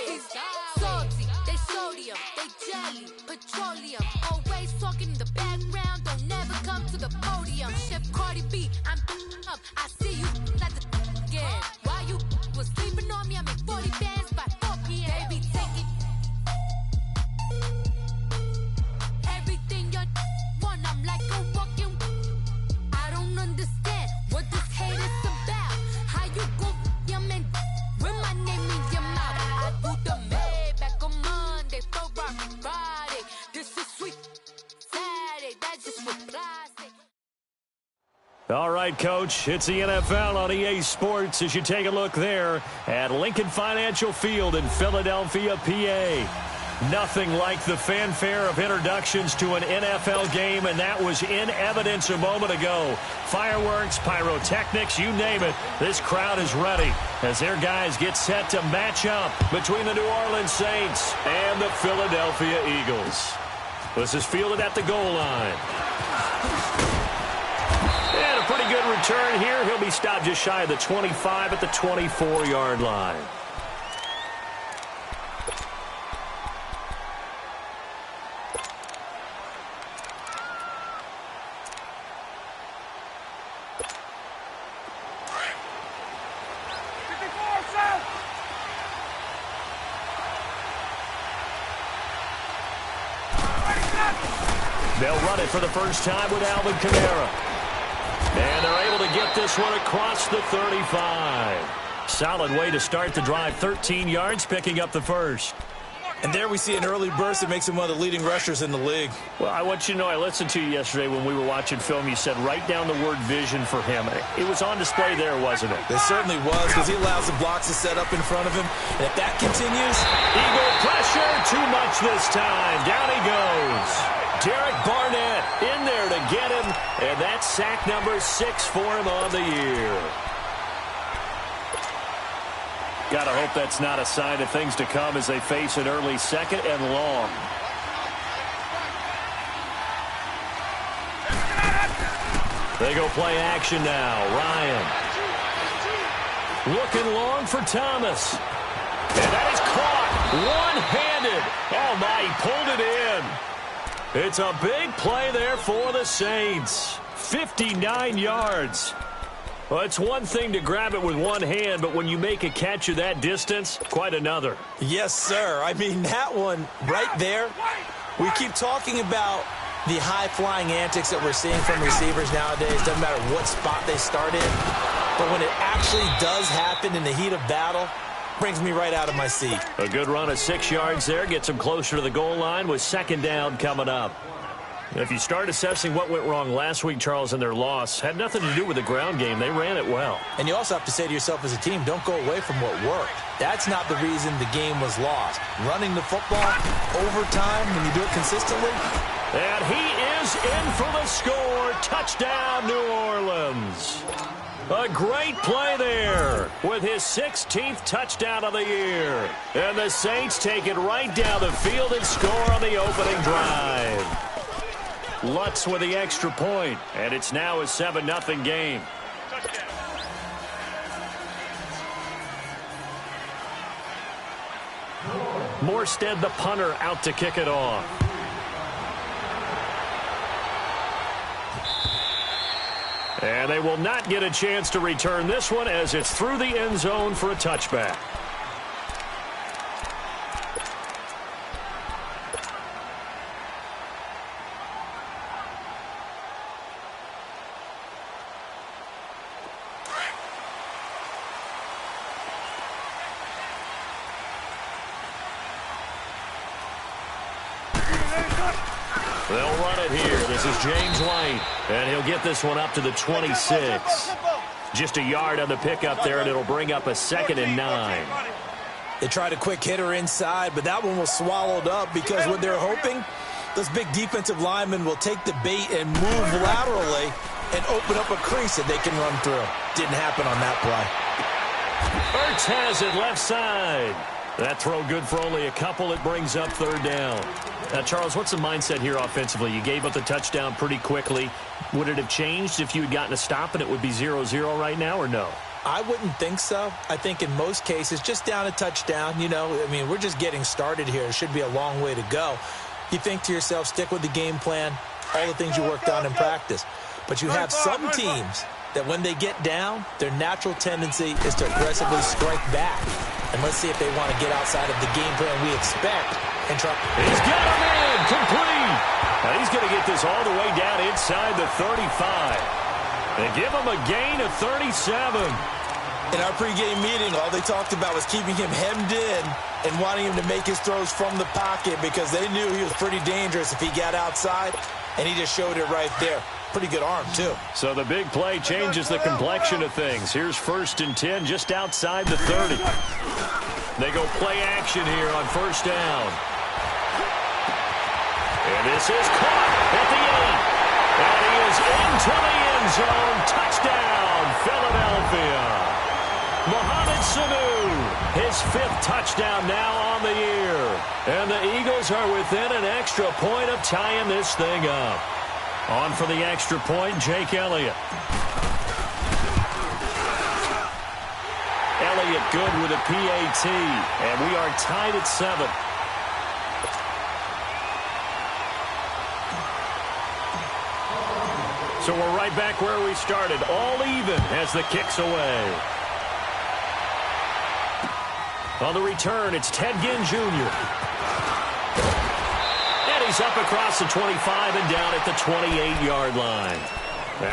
He's salty, they sodium, they jelly, petroleum. Always talking in the background, don't never come to the podium. Chef Cardi B, I'm up. I see you like the again. While you was sleeping on me, I make 40 bands by 4 p.m. They be taking everything you want. I'm like a walking. I don't understand what this hate is about. How you go your man with my name in your mouth? I do the Maybach on Monday, throw rock Friday. This is sweet Saturday, that's just for plastic. All right, Coach, it's the NFL on EA Sports as you take a look there at Lincoln Financial Field in Philadelphia, PA. Nothing like the fanfare of introductions to an NFL game, and that was in evidence a moment ago. Fireworks, pyrotechnics, you name it. This crowd is ready as their guys get set to match up between the New Orleans Saints and the Philadelphia Eagles. This is fielded at the goal line. And a pretty good return here. He'll be stopped just shy of the 25 at the 24-yard line. They'll run it for the first time with Alvin Kamara. And they're able to get this one across the 35. Solid way to start the drive. 13 yards, picking up the first. And there we see an early burst that makes him one of the leading rushers in the league. Well, I want you to know, I listened to you yesterday when we were watching film. You said write down the word vision for him. It was on display there, wasn't it? It certainly was, because he allows the blocks to set up in front of him. And if that continues... Eagle pressure, too much this time. Down he goes. Derek Barnett in there to get him, and that's sack number 6 for him on the year. Gotta hope that's not a sign of things to come as they face an early second and long. They go play action now. Ryan. Looking long for Thomas. And that is caught one-handed. Oh, my, he pulled it in. It's a big play there for the Saints. 59 yards. Well, it's one thing to grab it with one hand, but when you make a catch of that distance, quite another. Yes, sir. I mean, that one right there, we keep talking about the high-flying antics that we're seeing from receivers nowadays. Doesn't matter what spot they start in. But when it actually does happen in the heat of battle, brings me right out of my seat. A good run of 6 yards there gets them closer to the goal line with second down coming up. If you start assessing what went wrong last week, Charles, in their loss, had nothing to do with the ground game. They ran it well. And you also have to say to yourself as a team, don't go away from what worked. That's not the reason the game was lost. Running the football, overtime, when you do it consistently. And he is in for the score. Touchdown, New Orleans. A great play there with his 16th touchdown of the year. And the Saints take it right down the field and score on the opening drive. Lutz with the extra point, and it's now a 7-0 game. Morstead, the punter, out to kick it off. And they will not get a chance to return this one as it's through the end zone for a touchback. They'll run it here. This is James White, and he'll get this one up to the 26. Just a yard on the pickup there, and it'll bring up a 2nd and 9. They tried a quick hitter inside, but that one was swallowed up because what they're hoping, those big defensive linemen will take the bait and move laterally and open up a crease that they can run through. Didn't happen on that play. Ertz has it left side. That throw good for only a couple. It brings up 3rd down. Now, Charles, what's the mindset here offensively? You gave up the touchdown pretty quickly. Would it have changed if you had gotten a stop and it would be 0-0 right now, or no? I wouldn't think so. I think in most cases, just down a touchdown, we're just getting started here. It should be a long way to go. You think to yourself, stick with the game plan, all the things you worked on in practice. But you have some teams that when they get down, their natural tendency is to aggressively strike back. And let's see if they want to get outside of the game plan we expect and try. He's got him in, complete. Now he's going to get this all the way down inside the 35. They give him a gain of 37. In our pregame meeting, all they talked about was keeping him hemmed in and wanting him to make his throws from the pocket because they knew he was pretty dangerous if he got outside, and he just showed it right there. Pretty good arm, too. So the big play changes the complexion of things. Here's 1st and 10 just outside the 30. They go play action here on 1st down. And this is caught at the 8. And he is into the end zone. Touchdown, Philadelphia. Mohamed Sanu, his 5th touchdown now on the year. And the Eagles are within an extra point of tying this thing up. On for the extra point, Jake Elliott. Elliott good with a PAT, and we are tied at 7. So we're right back where we started, all even as the kick's away. On the return, it's Ted Ginn Jr. He's up across the 25 and down at the 28-yard line.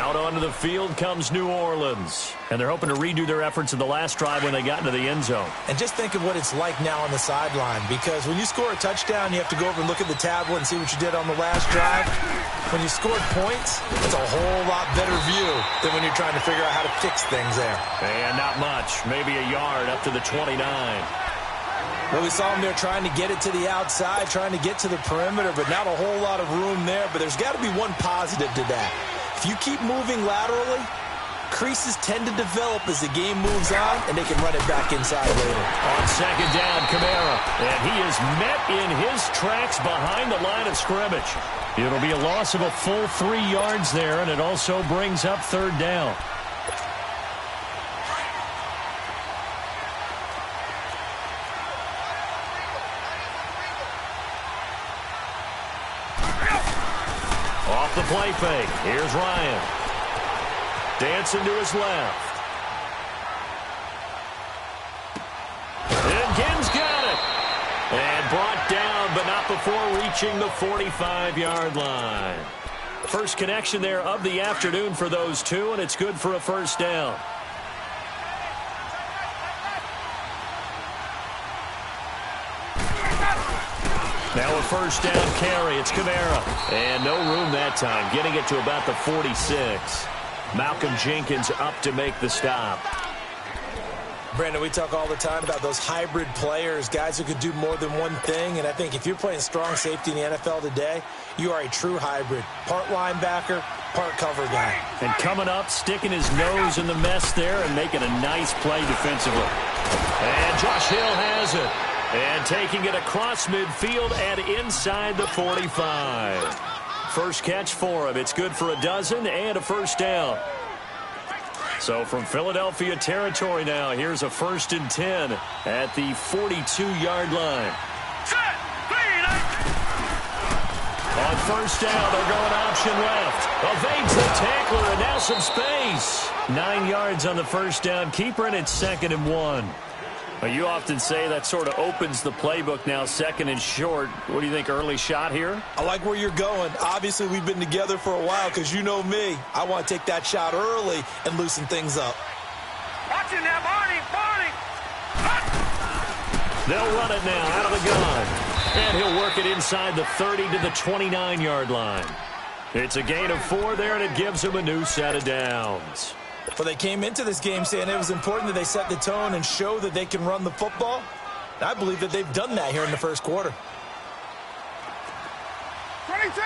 Out onto the field comes New Orleans. And they're hoping to redo their efforts in the last drive when they got into the end zone. And just think of what it's like now on the sideline, because when you score a touchdown, you have to go over and look at the tablet and see what you did on the last drive. When you scored points, it's a whole lot better view than when you're trying to figure out how to fix things there. And not much, maybe a yard up to the 29. Well, we saw him there trying to get it to the outside, trying to get to the perimeter, but not a whole lot of room there. But there's got to be one positive to that. If you keep moving laterally, creases tend to develop as the game moves on, and they can run it back inside later. On 2nd down, Kamara. And he is met in his tracks behind the line of scrimmage. It'll be a loss of a full 3 yards there, and it also brings up 3rd down. Off the play fake. Here's Ryan. Dancing to his left. And Ginn's got it. And brought down, but not before reaching the 45-yard line. First connection there of the afternoon for those two, and it's good for a 1st down. Now a 1st down carry. It's Kamara. And no room that time. Getting it to about the 46. Malcolm Jenkins up to make the stop. Brandon, we talk all the time about those hybrid players, guys who could do more than one thing. And I think if you're playing strong safety in the NFL today, you are a true hybrid. Part linebacker, part cover guy. And coming up, sticking his nose in the mess there and making a nice play defensively. And Josh Hill has it. And taking it across midfield and inside the 45. First catch for him. It's good for a dozen and a 1st down. So from Philadelphia territory now, here's a 1st and 10 at the 42-yard line. On 1st down, they're going option left. Evades the tackler and now some space. 9 yards on the 1st down keeper, and it's 2nd and 1. Well, you often say that sort of opens the playbook now, 2nd and short. What do you think, early shot here? I like where you're going. Obviously, we've been together for a while because you know me. I want to take that shot early and loosen things up. Watching that, Barney! They'll run it now out of the gun. And he'll work it inside the 30 to the 29-yard line. It's a gain of 4 there, and it gives him a new set of downs. Well, they came into this game saying it was important that they set the tone and show that they can run the football. And I believe that they've done that here in the 1st quarter. 22!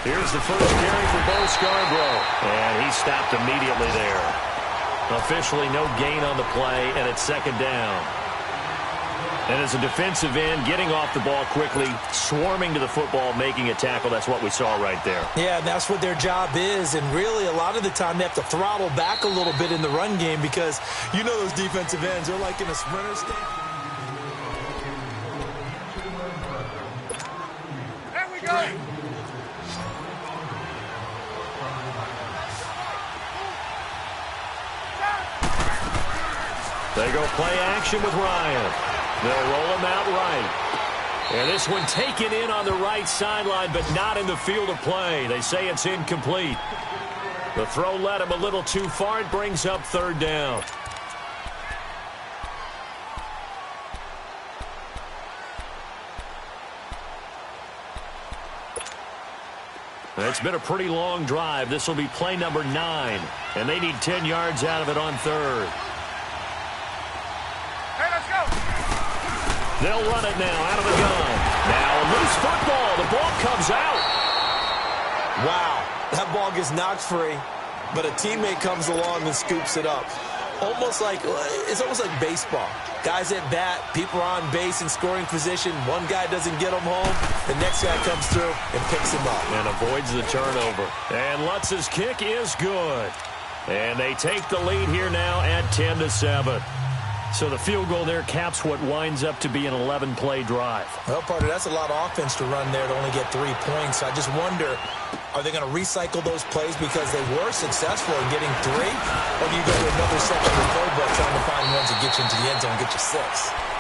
Here's the first carry for Bo Scarborough. And he stopped immediately there. Officially no gain on the play, and it's 2nd down. And as a defensive end, getting off the ball quickly, swarming to the football, making a tackle, that's what we saw right there. Yeah, and that's what their job is. And really, a lot of the time, they have to throttle back a little bit in the run game because you know those defensive ends are like in a sprinter stance. There we go. They go play action with Ryan. They'll roll him out right. And this one taken in on the right sideline, but not in the field of play. They say it's incomplete. The throw led him a little too far. It brings up third down. It's been a pretty long drive. This will be play number 9. And they need 10 yards out of it on third. Hey, let's go. They'll run it now out of the gun. Now a loose football. The ball comes out. Wow, that ball gets knocked free, but a teammate comes along and scoops it up. It's almost like baseball. Guys at bat, people are on base in scoring position. One guy doesn't get him home. The next guy comes through and picks him up. And avoids the turnover. And Lutz's kick is good. And they take the lead here now at 10-7. So the field goal there caps what winds up to be an 11-play drive. Well, partner, that's a lot of offense to run there to only get 3 points. I just wonder, are they going to recycle those plays because they were successful in getting 3? Or do you go to another section of the playbook trying to find ones that get you into the end zone and get you 6?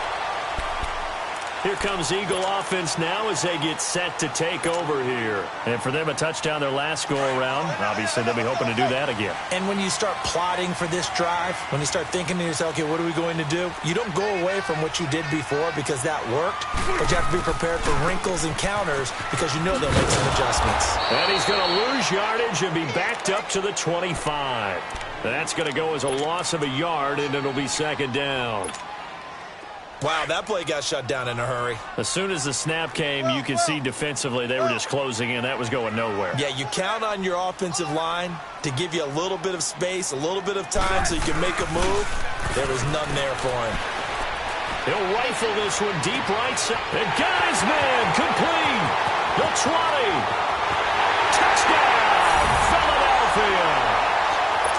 Here comes Eagle offense now as they get set to take over here. And for them, a touchdown their last go-around. Obviously, they'll be hoping to do that again. And when you start plotting for this drive, when you start thinking to yourself, okay, what are we going to do? You don't go away from what you did before because that worked, but you have to be prepared for wrinkles and counters because you know they'll make some adjustments. And he's going to lose yardage and be backed up to the 25. That's going to go as a loss of a yard, and it'll be second down. Wow, that play got shut down in a hurry. As soon as the snap came, you could see defensively they were just closing in. That was going nowhere. Yeah, you count on your offensive line to give you a little bit of space, a little bit of time so you can make a move. There was none there for him. He'll rifle this one deep right side. And got his man complete. The 20. Touchdown, Philadelphia.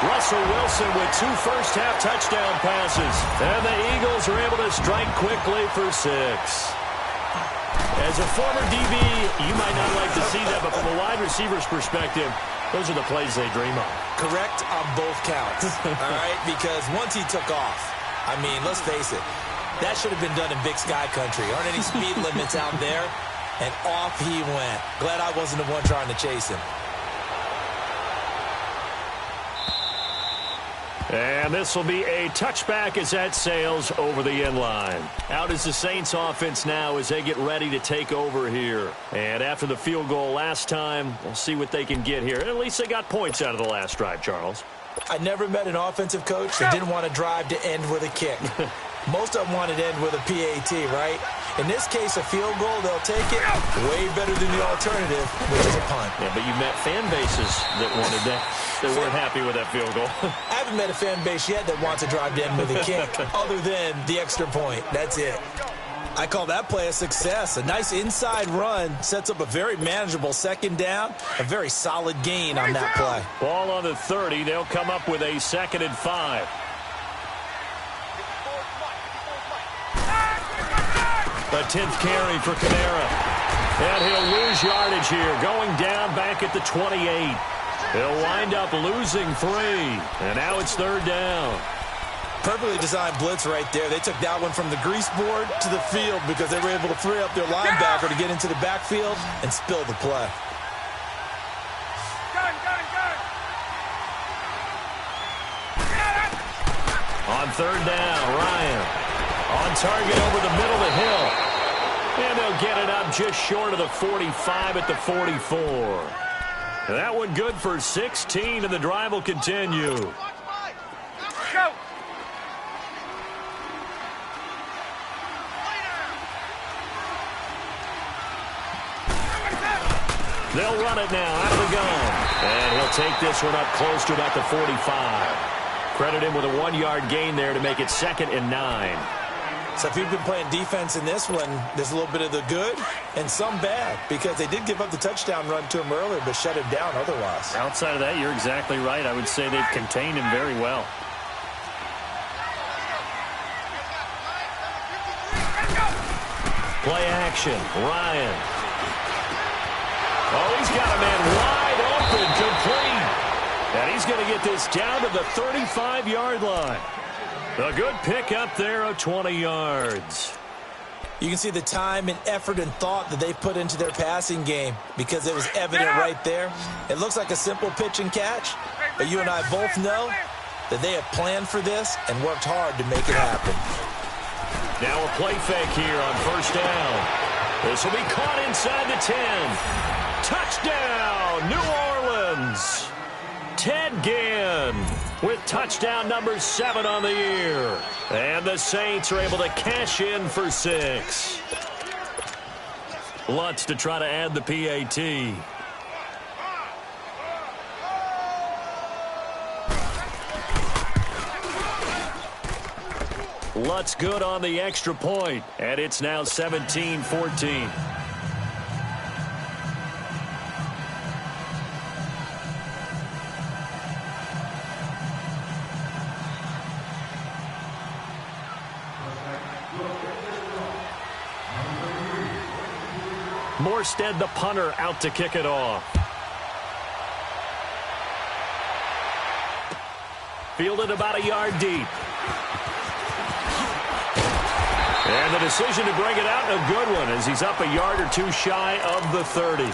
Russell Wilson with 2 first-half touchdown passes. And the Eagles are able to strike quickly for 6. As a former DB, you might not like to see that, but from a wide receiver's perspective, those are the plays they dream of. Correct on both counts, all right? Because once he took off, I mean, let's face it, that should have been done in Big Sky Country. Aren't any speed limits out there? And off he went. Glad I wasn't the one trying to chase him. And this will be a touchback as that sails over the end line. Out is the Saints offense now as they get ready to take over here. And after the field goal last time, we'll see what they can get here. At least they got points out of the last drive, Charles. I never met an offensive coach that didn't want to drive to end with a kick. Most of them wanted to end with a PAT, right? In this case, a field goal, they'll take it way better than the alternative, which is a punt. Yeah, but you met fan bases that wanted that. They weren't happy with that field goal. I haven't met a fan base yet that wants to drive to end with a kick, other than the extra point. That's it. I call that play a success. A nice inside run sets up a very manageable second down, a very solid gain on that play. Ball on the 30. They'll come up with a 2nd and 5. The 10th carry for Kamara. And he'll lose yardage here, going down back at the 28. He'll wind up losing 3. And now it's third down. Perfectly designed blitz right there. They took that one from the grease board to the field because they were able to free up their linebacker to get into the backfield and spill the play. On third down, Ryan. On target over the middle of the hill. And they'll get it up just short of the 45 at the 44. That one good for 16, and the drive will continue. Go. They'll run it now out of the gun. And he'll take this one up close to about the 45. Credit him with a 1-yard gain there to make it 2nd and 9. So if you've been playing defense in this one, there's a little bit of the good and some bad, because they did give up the touchdown run to him earlier, but shut him down otherwise. Outside of that, you're exactly right. I would say they've contained him very well. Play action, Ryan. Oh, he's got a man wide open, complete. And he's going to get this down to the 35-yard line. A good pick up there of 20 yards. You can see the time and effort and thought that they've put into their passing game, because it was evident right there. It looks like a simple pitch and catch, but you and I both know that they have planned for this and worked hard to make it happen. Now a play fake here on first down. This will be caught inside the 10. Touchdown, New Orleans. Ted Ginn with touchdown number 7 on the year. And the Saints are able to cash in for 6. Lutz to try to add the PAT. Lutz good on the extra point, and it's now 17-14. Morstead, the punter, out to kick it off. Fielded about a yard deep. And the decision to bring it out, a good one, as he's up a yard or two shy of the 30.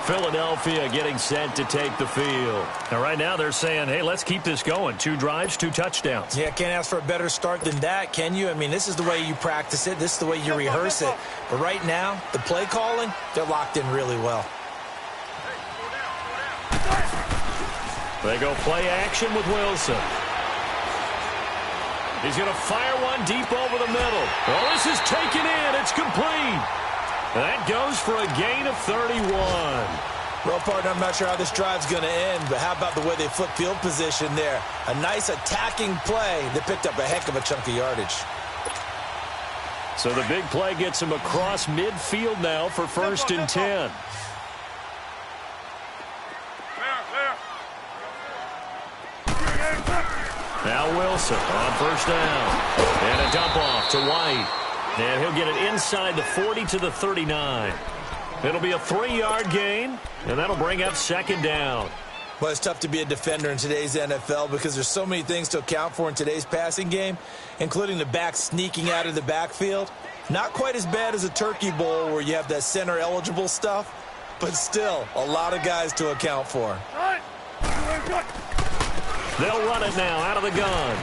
Philadelphia getting set to take the field. And right now they're saying, hey, let's keep this going. 2 drives, 2 touchdowns. Yeah, can't ask for a better start than that, can you? I mean, this is the way you practice it. This is the way you rehearse it. But right now, the play calling, they're locked in really well. They go play action with Wilson. He's going to fire one deep over the middle. Oh, this is taken in. It's complete. That goes for a gain of 31. Well, partner, I'm not sure how this drive's going to end, but how about the way they flip field position there? A nice attacking play that picked up a heck of a chunk of yardage. So the big play gets him across midfield now for 1st and 10. Now Wilson on 1st down. And a dump off to White. And he'll get it inside the 40 to the 39. It'll be a 3-yard gain, and that'll bring up 2nd down. Well, it's tough to be a defender in today's NFL because there's so many things to account for in today's passing game, including the back sneaking out of the backfield. Not quite as bad as a turkey bowl where you have that center-eligible stuff, but still a lot of guys to account for. They'll run it now out of the gun.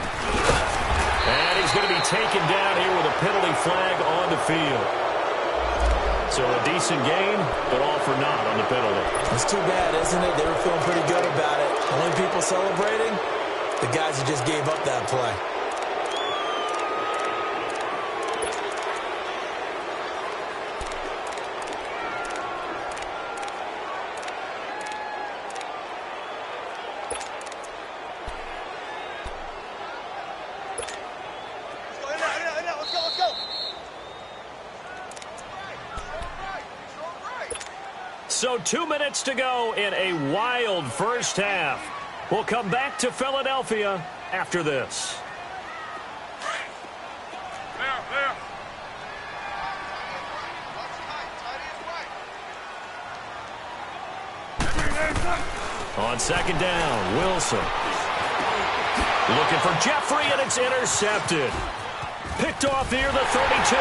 And he's going to be taken down here with a penalty flag on the field. So a decent gain, but all for naught on the penalty. It's too bad, isn't it? They were feeling pretty good about it. Only people celebrating, the guys who just gave up that play. So 2 minutes to go in a wild first half. We'll come back to Philadelphia after this. On 2nd down, Wilson. Looking for Jeffrey, and it's intercepted. Picked off near the 32.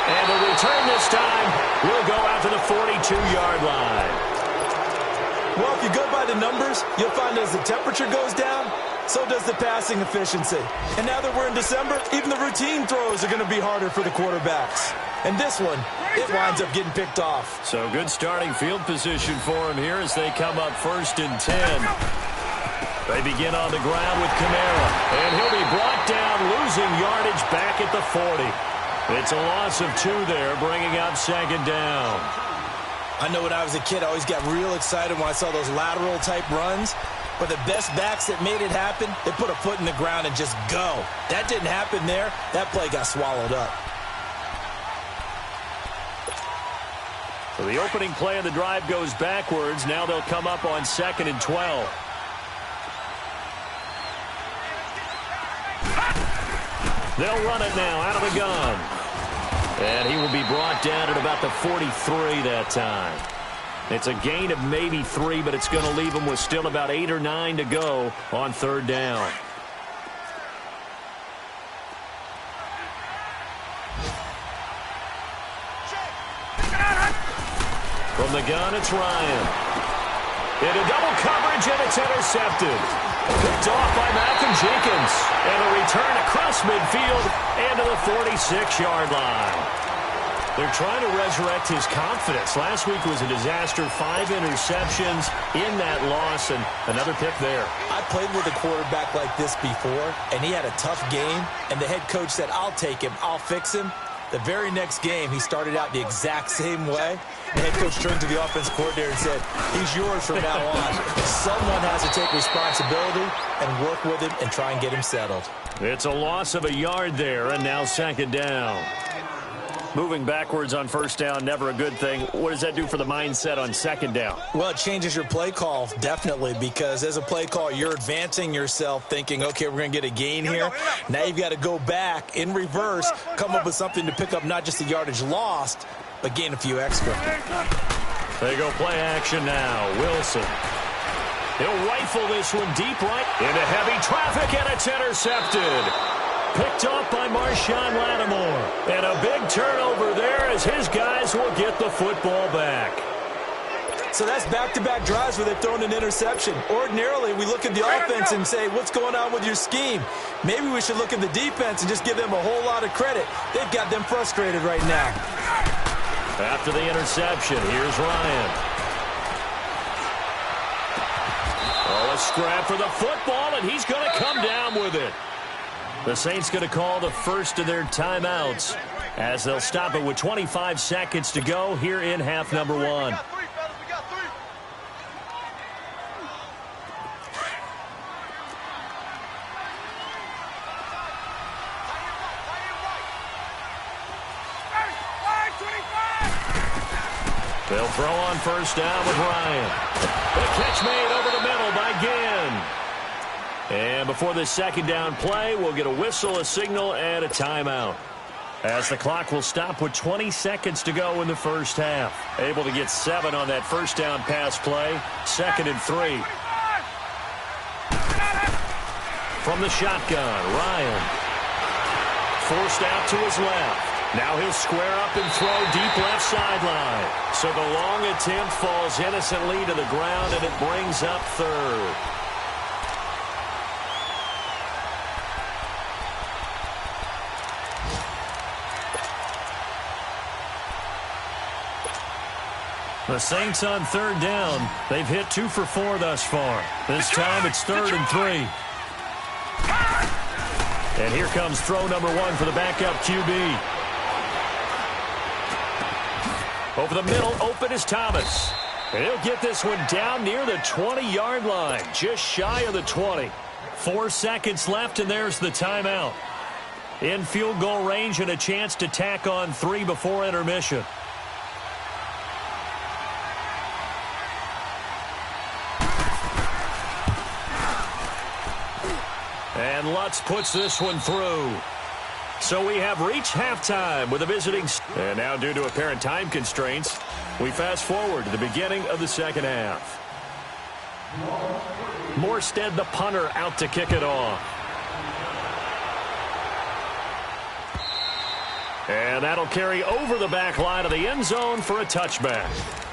And the return this time will go out to the 42-yard line. Well, if you go by the numbers, you'll find as the temperature goes down, so does the passing efficiency. And now that we're in December, even the routine throws are going to be harder for the quarterbacks. And this one, it winds up getting picked off. So good starting field position for him here as they come up 1st and 10. They begin on the ground with Kamara, and he'll be brought down, losing yardage back at the 40. It's a loss of 2 there, bringing up 2nd down. I know when I was a kid, I always got real excited when I saw those lateral-type runs. But the best backs that made it happen, they put a foot in the ground and just go. That didn't happen there. That play got swallowed up. So the opening play of the drive goes backwards. Now they'll come up on 2nd and 12. They'll run it now out of the gun. And he will be brought down at about the 43 that time. It's a gain of maybe 3, but it's going to leave him with still about 8 or 9 to go on 3rd down. From the gun, it's Ryan. Into double coverage, and it's intercepted. Picked off by Malcolm Jenkins. And a return across midfield and to the 46-yard line. They're trying to resurrect his confidence. Last week was a disaster. 5 interceptions in that loss, and another pick there. I played with a quarterback like this before, and he had a tough game, and the head coach said, I'll take him, I'll fix him. The very next game, he started out the exact same way. The head coach turned to the offense coordinator and said, he's yours from now on. Someone has to take responsibility and work with him and try and get him settled. It's a loss of a yard there, and now 2nd down. Moving backwards on 1st down, never a good thing. What does that do for the mindset on 2nd down? Well, it changes your play call, definitely, because as a play call, you're advancing yourself thinking, okay, we're going to get a gain here. Now you've got to go back in reverse, come up with something to pick up not just the yardage lost, but gain a few extra. They go play action now. Wilson. He'll rifle this one deep right into heavy traffic, and it's intercepted. Picked off by Marshawn Lattimore. And a big turnover there as his guys will get the football back. So that's back-to-back drives where they've thrown an interception. Ordinarily, we look at the offense and say, what's going on with your scheme? Maybe we should look at the defense and just give them a whole lot of credit. They've got them frustrated right now. After the interception, here's Ryan. Oh, a scrap for the football, and he's going to come down with it. The Saints going to call the first of their timeouts as they'll stop it with 25 seconds to go here in half number 1. They'll throw on 1st down with Ryan. The catch made over the middle by Ginn. And before this 2nd down play, we'll get a whistle, a signal, and a timeout. As the clock will stop with 20 seconds to go in the 1st half. Able to get 7 on that 1st down pass play. 2nd and 3. From the shotgun, Ryan. Forced out to his left. Now he'll square up and throw deep left sideline. So the long attempt falls innocently to the ground, and it brings up 3rd. The Saints on 3rd down. They've hit 2 for 4 thus far. This time it's 3rd and 3. And here comes throw number 1 for the backup QB. Over the middle, open is Thomas. And he'll get this one down near the 20-yard line, just shy of the 20. 4 seconds left, and there's the timeout. In field goal range and a chance to tack on 3 before intermission. And Lutz puts this one through. So we have reached halftime with a visiting. And now, due to apparent time constraints, we fast forward to the beginning of the 2nd half. Morstead, the punter, out to kick it off. And that'll carry over the back line of the end zone for a touchback.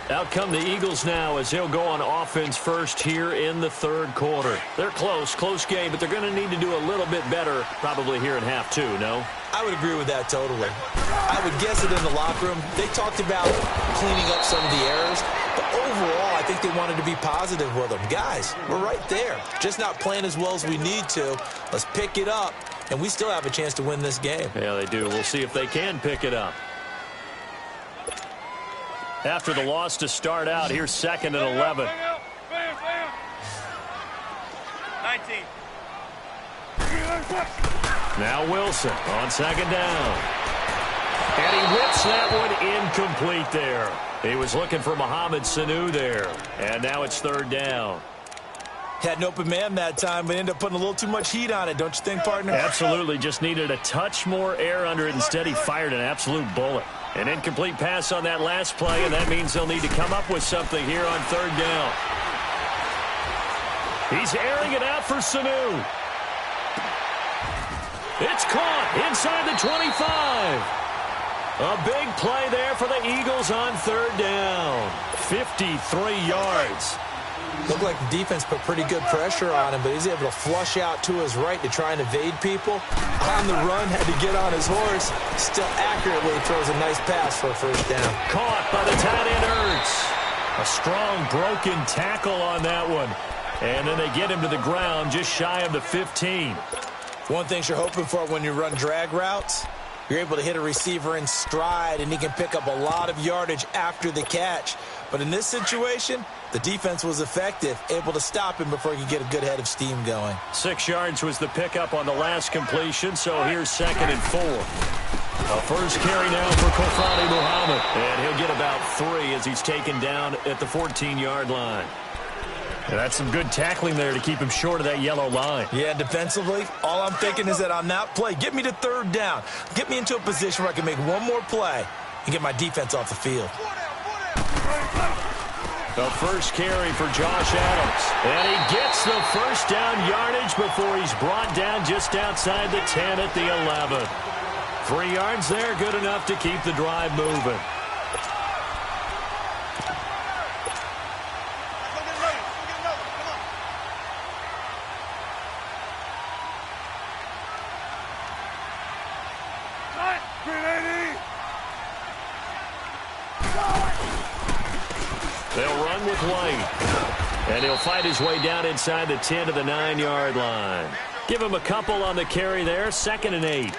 Out come the Eagles now as they'll go on offense first here in the 3rd quarter. They're close game, but they're going to need to do a little bit better probably here in half 2, no? I would agree with that totally. I would guess that in the locker room, they talked about cleaning up some of the errors, but overall, I think they wanted to be positive with them. Guys, we're right there. Just not playing as well as we need to. Let's pick it up, and we still have a chance to win this game. Yeah, they do. We'll see if they can pick it up. After the loss to start out, here's 2nd and 11. 19. Now Wilson on 2nd down. And he whips that one incomplete there. He was looking for Mohamed Sanu there. And now it's third down. Had an open man that time, but ended up putting a little too much heat on it, don't you think, partner? Absolutely. Just needed a touch more air under it. Instead, he fired an absolute bullet. An incomplete pass on that last play, and that means they'll need to come up with something here on third down. He's airing it out for Sanu. It's caught inside the 25. A big play there for the Eagles on third down. 53 yards. Looked like the defense put pretty good pressure on him, but he's able to flush out to his right to try and evade people. On the run, had to get on his horse. Still accurately throws a nice pass for a first down. Caught by the tight end Ertz. A strong broken tackle on that one. And then they get him to the ground just shy of the 15. One thing you're hoping for when you run drag routes, you're able to hit a receiver in stride, and he can pick up a lot of yardage after the catch. But in this situation, the defense was effective, able to stop him before he could get a good head of steam going. 6 yards was the pickup on the last completion, so here's 2nd and 4. A first carry now for Kofani Muhammad, and he'll get about 3 as he's taken down at the 14-yard line. And that's some good tackling there to keep him short of that yellow line. Yeah, defensively, all I'm thinking is that on that play, get me to third down. Get me into a position where I can make one more play and get my defense off the field. The first carry for Josh Adams. And he gets the first down yardage before he's brought down just outside the 10 at the 11. 3 yards there, good enough to keep the drive moving. They'll run with White. And he'll fight his way down inside the 10 to the 9-yard line. Give him a couple on the carry there. 2nd and 8.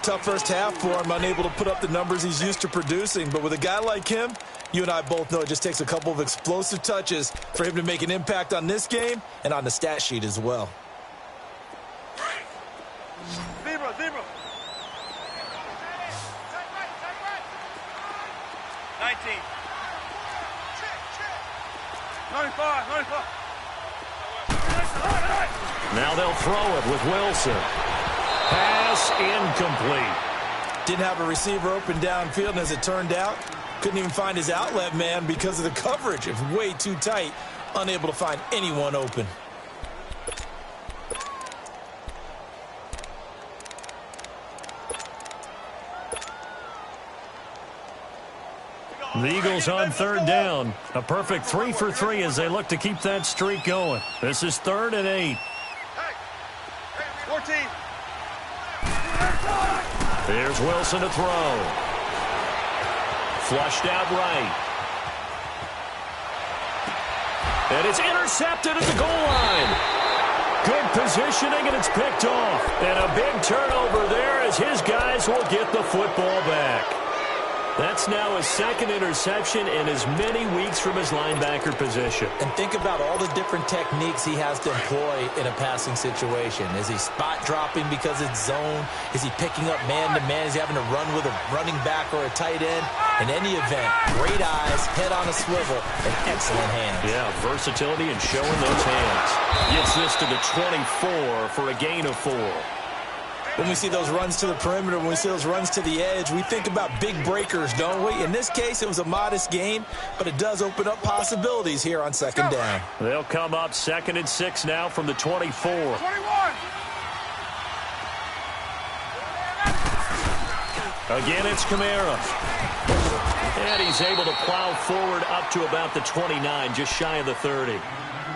Tough first half for him, unable to put up the numbers he's used to producing. But with a guy like him, you and I both know it just takes a couple of explosive touches for him to make an impact on this game and on the stat sheet as well. Zebra. 19. 95. Now they'll throw it with Wilson. Pass incomplete. Didn't have a receiver open downfield, and as it turned out, couldn't even find his outlet man because of the coverage. It was way too tight, unable to find anyone open. The Eagles on third down. A perfect 3 for 3 as they look to keep that streak going. This is 3rd and 8. 14. Here's Wilson to throw. Flushed out right. And it's intercepted at the goal line. Good positioning, and it's picked off. And a big turnover there as his guys will get the football back. That's now his 2nd interception in as many weeks from his linebacker position. And think about all the different techniques he has to employ in a passing situation. Is he spot dropping because it's zone? Is he picking up man-to-man? Is he having to run with a running back or a tight end? In any event, great eyes, head on a swivel, and excellent hands. Yeah, versatility and showing those hands. Gets this to the 24 for a gain of 4. When we see those runs to the perimeter, when we see those runs to the edge, we think about big breakers, don't we? In this case, it was a modest gain, but it does open up possibilities here on 2nd down. They'll come up 2nd and 6 now from the 24. 21. Again, it's Kamara. And he's able to plow forward up to about the 29, just shy of the 30.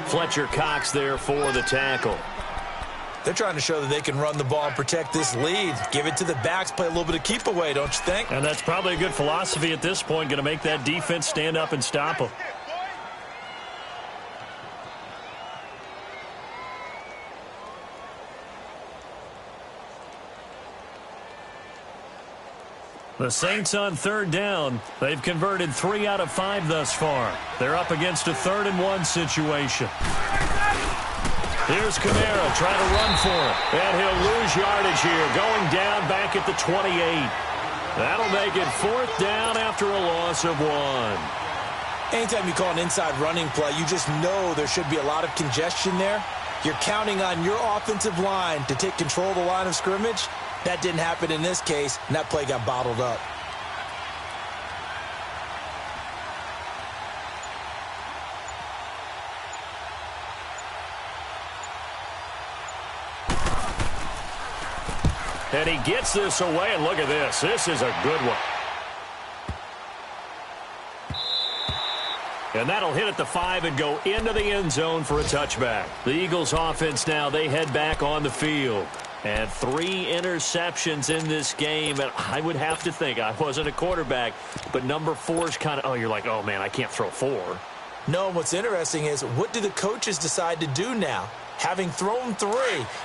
Fletcher Cox there for the tackle. They're trying to show that they can run the ball and protect this lead. Give it to the backs, play a little bit of keep away, don't you think? And that's probably a good philosophy at this point, going to make that defense stand up and stop them. The Saints on third down. They've converted 3 out of 5 thus far. They're up against a 3rd and 1 situation. Here's Kamara trying to run for it. And he'll lose yardage here, going down back at the 28. That'll make it 4th down after a loss of 1. Anytime you call an inside running play, you just know there should be a lot of congestion there. You're counting on your offensive line to take control of the line of scrimmage. That didn't happen in this case, and that play got bottled up. And he gets this away, and look at this. This is a good one. And that'll hit at the 5 and go into the end zone for a touchback. The Eagles offense now, they head back on the field. And 3 interceptions in this game. And I would have to think, I wasn't a quarterback, but number 4 is kind of, you're like, oh, man, I can't throw 4. No, what's interesting is, what do the coaches decide to do now? Having thrown 3,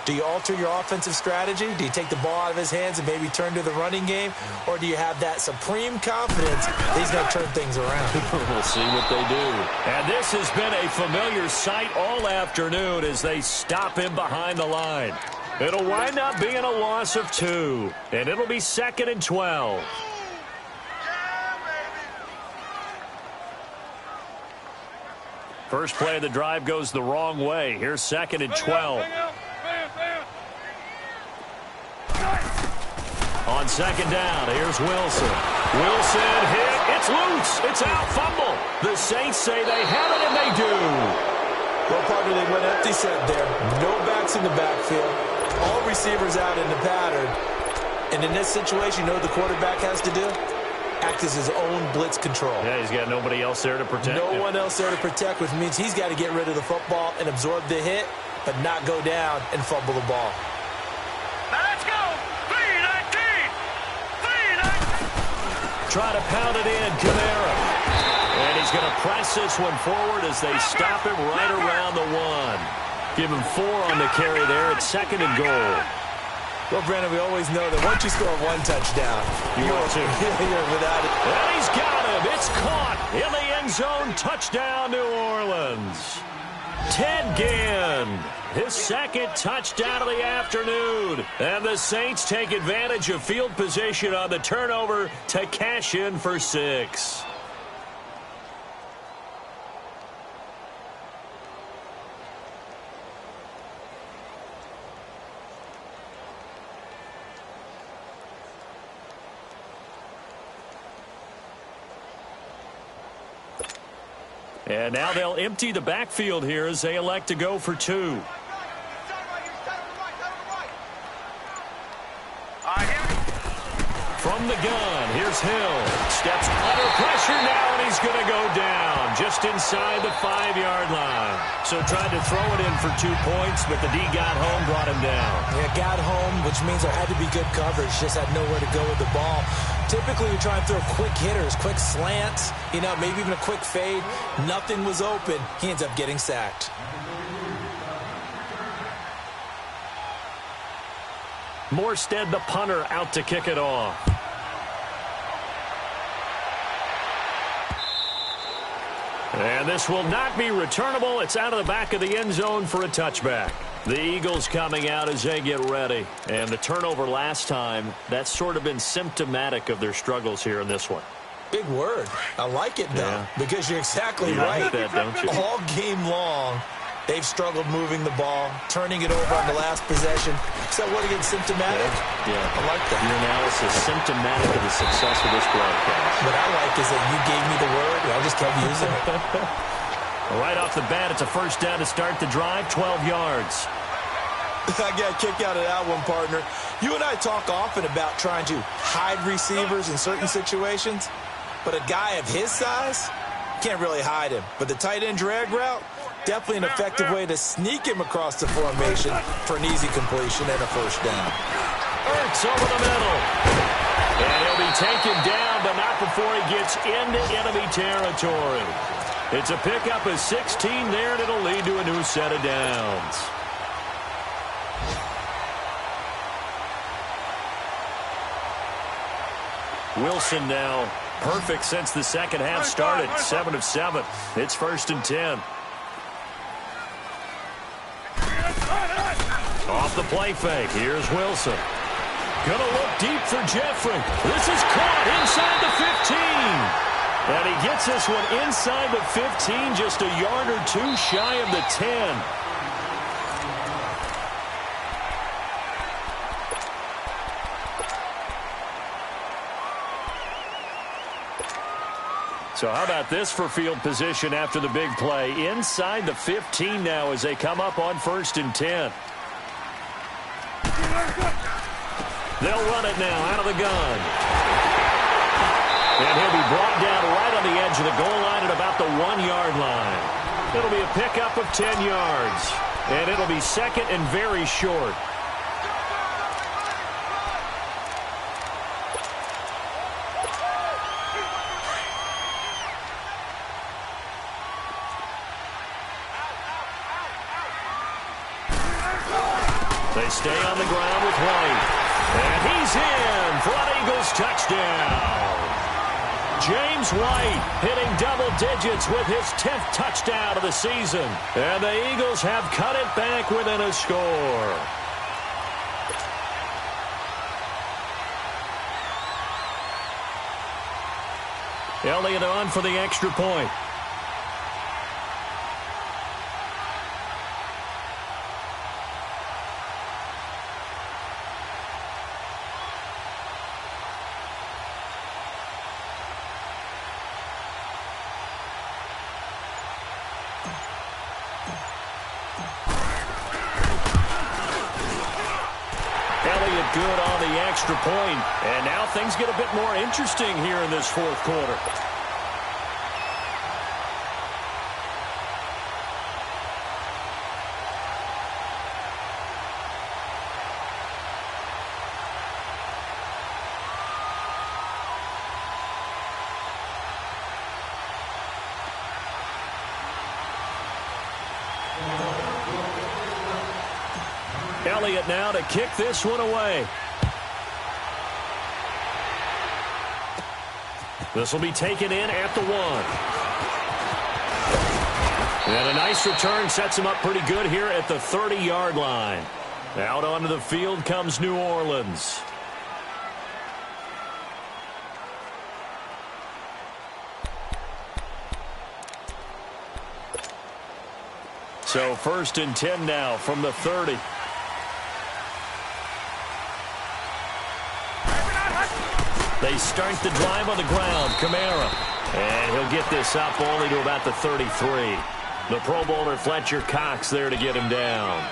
do you alter your offensive strategy? Do you take the ball out of his hands and maybe turn to the running game? Or do you have that supreme confidence that he's going to turn things around? We'll see what they do. And this has been a familiar sight all afternoon as they stop him behind the line. It'll wind up being a loss of 2, and it'll be 2nd and 12. First play of the drive goes the wrong way. Here's 2nd and 12. On 2nd down, here's Wilson. Wilson hit. It's loose. It's out. Fumble. The Saints say they have it, and they do. Well, partner, they went empty set there. No backs in the backfield. All receivers out in the pattern. And in this situation, you know what the quarterback has to do? Act as his own blitz control. Yeah, he's got nobody else there to protect him. No one else there to protect, which means he's got to get rid of the football and absorb the hit, but not go down and fumble the ball. Let's go! 3-19! Try to pound it in, Kamara. And he's going to press this one forward as they stop him right around the 1. Give him 4 on the carry there. It's 2nd and goal. Well, Brandon, we always know that once you score 1 touchdown, you're without it. And he's got him. It's caught in the end zone. Touchdown, New Orleans. Ted Ginn, his 2nd touchdown of the afternoon. And the Saints take advantage of field position on the turnover to cash in for 6. And now they'll empty the backfield here as they elect to go for 2. From the gun, here's Hill. Steps under pressure now, and he's going to go down just inside the 5-yard line. So tried to throw it in for 2 points, but the D got home, brought him down. Yeah, got home, which means there had to be good coverage. Just had nowhere to go with the ball. Typically, you try and throw quick hitters, quick slants, maybe even a quick fade. Nothing was open. He ends up getting sacked. Morstead, the punter, out to kick it off. And this will not be returnable. It's out of the back of the end zone for a touchback. The Eagles coming out as they get ready. And the turnover last time, that's sort of been symptomatic of their struggles here in this one. Big word. I like it, though, because you're exactly right. Like that, don't you? All game long, they've struggled moving the ball, turning it over on the last possession. So what, again, symptomatic? Yeah. I like that. Your analysis symptomatic of the success of this broadcast. What I like is that you gave me the word, and I just kept using it. Right off the bat, it's a first down to start the drive, 12 yards. I got a kick out of that one, partner. You and I talk often about trying to hide receivers in certain situations, but a guy of his size can't really hide him. But the tight end drag route, definitely an effective way to sneak him across the formation for an easy completion and a first down. Ertz over the middle. And he'll be taken down, but not before he gets into enemy territory. It's a pickup of 16 there, and it'll lead to a new set of downs. Wilson now perfect since the second half started. 7 of 7. It's 1st and 10. Off the play fake. Here's Wilson. Gonna look deep for Jeffrey. This is caught inside the 15. And he gets this one inside the 15, just a yard or two shy of the 10. So how about this for field position after the big play? Inside the 15 now as they come up on 1st and 10. They'll run it now out of the gun. And he'll be brought down right on the edge of the goal line at about the 1-yard line. It'll be a pickup of 10 yards. And it'll be 2nd and very short. They stay on the ground with White. And he's in for an Eagles touchdown. James White hitting double digits with his 10th touchdown of the season. And the Eagles have cut it back within a score. Elliott on for the extra point. Good on the extra point. And now things get a bit more interesting here in this 4th quarter. Elliott now to kick this one away. This will be taken in at the 1. And a nice return sets him up pretty good here at the 30-yard line. Out onto the field comes New Orleans. So 1st and 10 now from the 30. They start the drive on the ground. Kamara. And he'll get this up only to about the 33. The Pro Bowler Fletcher Cox there to get him down.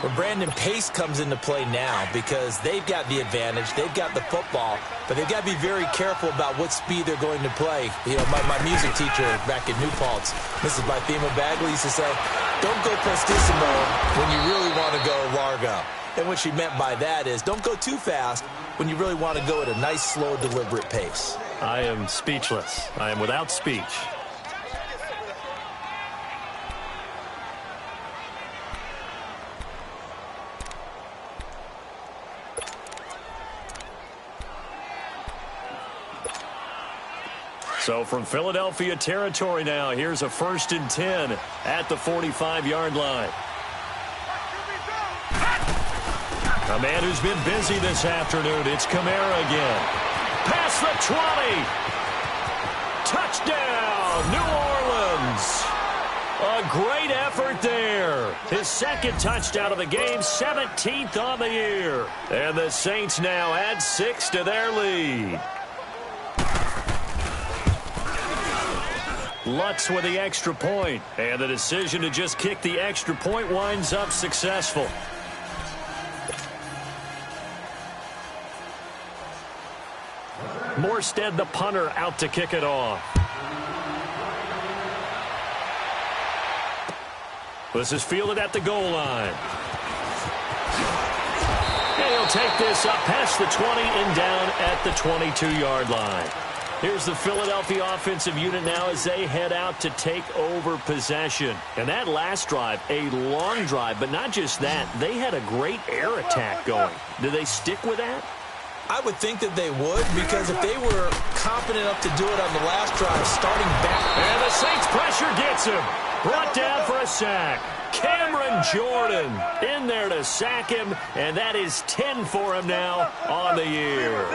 Well, Brandon, pace comes into play now because they've got the advantage. They've got the football, but they've got to be very careful about what speed they're going to play. You know, my music teacher back in New Paltz, Mrs. Bythema Bagley, used to say, don't go prestissimo when you really want to go largo. And what she meant by that is don't go too fast when you really want to go at a nice, slow, deliberate pace. I am speechless. I am without speech. So from Philadelphia territory now, here's a 1st and 10 at the 45-yard line. A man who's been busy this afternoon. It's Kamara again. Past the 20. Touchdown, New Orleans. A great effort there. His 2nd touchdown of the game, 17th on the year. And the Saints now add 6 to their lead. Lutz with the extra point. And the decision to just kick the extra point winds up successful. Morstead, the punter, out to kick it off. This is fielded at the goal line. And he'll take this up past the 20 and down at the 22-yard line. Here's the Philadelphia offensive unit now as they head out to take over possession. And that last drive, a long drive, but not just that. They had a great air attack going. Do they stick with that? I would think that they would, because if they were confident enough to do it on the last drive, starting back. And the Saints pressure gets him. Brought down for a sack. Cameron Jordan in there to sack him, and that is 10 for him now on the year.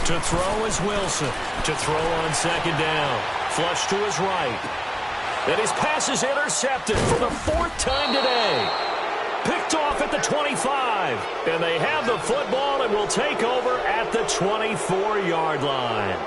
To throw is Wilson. To throw on second down. Flush to his right. And his pass is intercepted for the 4th time today. Picked off at the 25. And they have the football and will take over at the 24-yard line.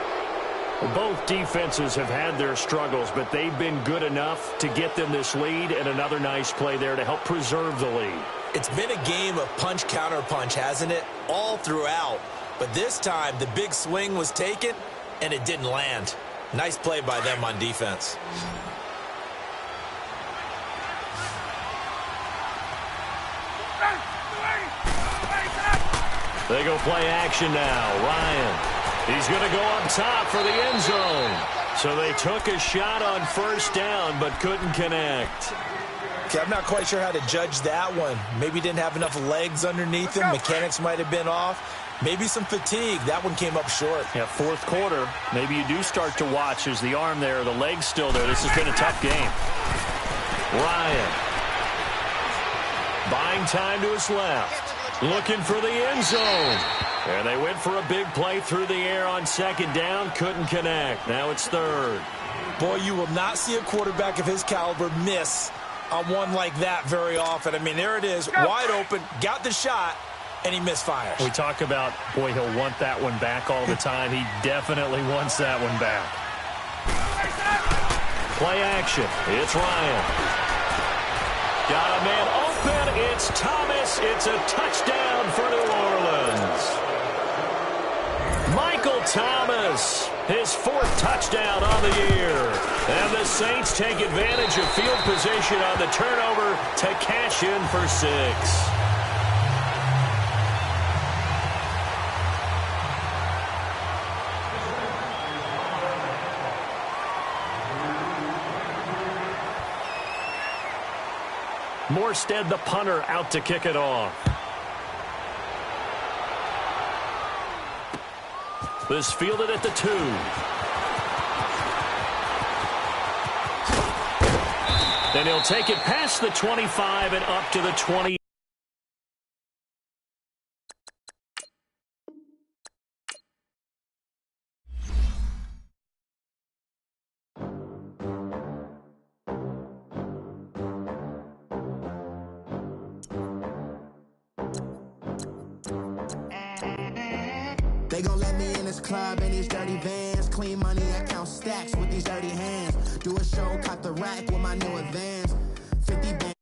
Both defenses have had their struggles, but they've been good enough to get them this lead, and another nice play there to help preserve the lead. It's been a game of punch-counter-punch, hasn't it? All throughout. But this time, the big swing was taken, and it didn't land. Nice play by them on defense. They go play action now. Ryan, he's going to go up top for the end zone. So they took a shot on first down, but couldn't connect. Okay, I'm not quite sure how to judge that one. Maybe didn't have enough legs underneath him. Mechanics might have been off. Maybe some fatigue. That one came up short. Yeah, 4th quarter. Maybe you do start to watch as the arm there, the leg's still there. This has been a tough game. Ryan. Buying time to his left. Looking for the end zone. And they went for a big play through the air on second down. Couldn't connect. Now it's 3rd. Boy, you will not see a quarterback of his caliber miss on one like that very often. I mean, there it is, wide open, got the shot, and he misfires. We talk about, boy, he'll want that one back all the time. He definitely wants that one back. Play action. It's Ryan. Got a man open. It's Thomas. It's a touchdown for New Orleans. Michael Thomas, his 4th touchdown on the year. And the Saints take advantage of field position on the turnover to cash in for 6. Morstead, the punter, out to kick it off. This fielded at the 2. Then he'll take it past the 25 and up to the 20. They gon' let me in this club in these dirty vans. Clean money, I count stacks with these dirty hands. Do a show, cop the rack with my new advance. 50 bands.